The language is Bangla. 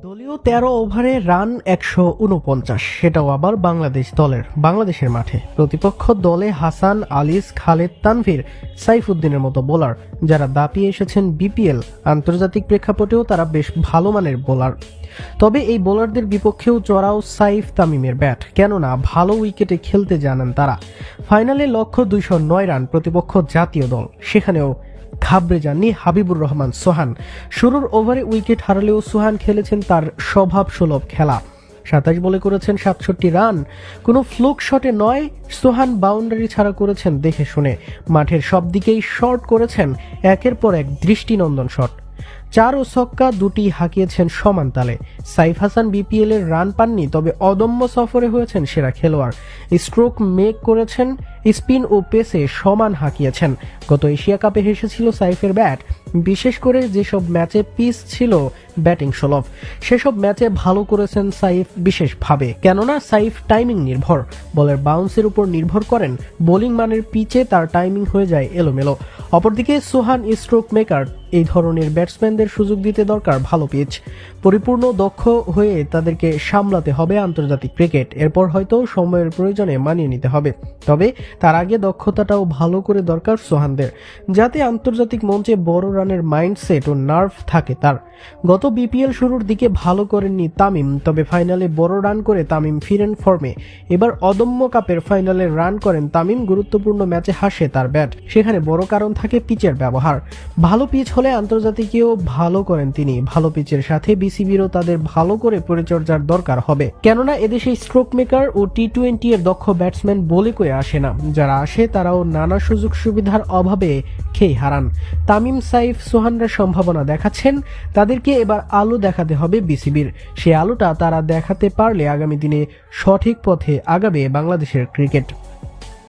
দলীয় ১৩ ওভারে রান ১৪৯, সেটাও আবার বাংলাদেশের মাঠে। প্রতিপক্ষ দলে হাসান, আলিস, খালেদ, তানভীর, সাইফুদ্দিনের মতো বোলার, যারা দাপিয়ে এসেছেন বিপিএল। আন্তর্জাতিক প্রেক্ষাপটেও তারা বেশ ভালো মানের বোলার। তবে এই বোলারদের বিপক্ষেও চড়াও সাইফ তামিমের ব্যাট, কেননা ভালো উইকেটে খেলতে জানেন তারা। ফাইনালে লক্ষ্য ২০৯ রান, প্রতিপক্ষ জাতীয় দল, সেখানেও ঘাবড়ে যাননি হাবিবুর রহমান সোহান। শুরুর ওভারে উইকেট হারালেও সোহান খেলেছেন তার স্বভাব সুলভ খেলা। ২৭ বলে করেছেন ৬৭ রান। কোনো ফ্লুক শটে নয়, সোহান বাউন্ডারি ছাড়া করেছেন দেখে শুনে। মাঠের সব দিকেই শট করেছেন, একের পর এক দৃষ্টিনন্দন শট। ৪ ও ছক্কা দুটি হাঁকিয়েছেন সমান তালে। সাইফ হাসান বিপিএল এর রান পাননি, তবে অদম্য সফরে হয়েছেন সেরা খেলোয়াড়। স্ট্রোক মেক করেছেন, স্পিন ও পেসে সমান হাঁকিয়েছেন। গত এশিয়া কাপে হেসেছিল সাইফের ব্যাট, বিশেষ করে যেসব ম্যাচে পিচ ছিল ব্যাটিং সুলভ, সেসব ম্যাচে ভালো করেছেন সাইফ বিশেষভাবে। কেননা সাইফ টাইমিং নির্ভর, বলের বাউন্সের উপর নির্ভর করেন। বোলিং মানের পিচে তার টাইমিং হয়ে যায় এলোমেলো। অপরদিকে সোহান স্ট্রোক মেকার, এই ধরনের ব্যাটসম্যানদের সুযোগ দিতে দরকার ভালো পিচ। পরিপূর্ণ দক্ষ হয়ে তাদেরকে সামলাতে হবে আন্তর্জাতিক ক্রিকেট। এরপর হয়তো সময়ের প্রয়োজনে মানিয়ে নিতে হবে, তবে তার আগে দক্ষতাটাও ভালো করে দরকার সোহানদের, যাতে আন্তর্জাতিক মঞ্চে বড় রানের মাইন্ডসেট ও নার্ভ থাকে তার। গত বিপিএল শুরুর দিকে ভালো করেননি তামিম, তবে ফাইনালে বড় রান করে তামিম ফিরেন ফর্মে। এবার অদম্য কাপের ফাইনালে রান করেন তামিম। গুরুত্বপূর্ণ ম্যাচে হাসে তার ব্যাট, সেখানে বড় কারণ থাকে পিচের ব্যবহার। ভালো পিচ হলে আন্তর্জাতিকেও ভালো করেন তিনি। ভালো পিচের সাথে বিসিবিরও তাদের ভালো করে পরিচর্যার দরকার হবে, কেননা এদেশে স্ট্রোক মেকার ও টি-20 এর দক্ষ ব্যাটসম্যান বলে কয়ে আসে না। যারা আসে তারাও নানা সুযোগ সুবিধার অভাবে খেই হারান। তামিম, সাইফ, সোহানরা সম্ভাবনা দেখাচ্ছেন, তাদেরকে এবার আলো দেখাতে হবে বিসিবির। সে আলোটা তারা দেখাতে পারলে আগামী দিনে সঠিক পথে আগাবে বাংলাদেশের ক্রিকেট।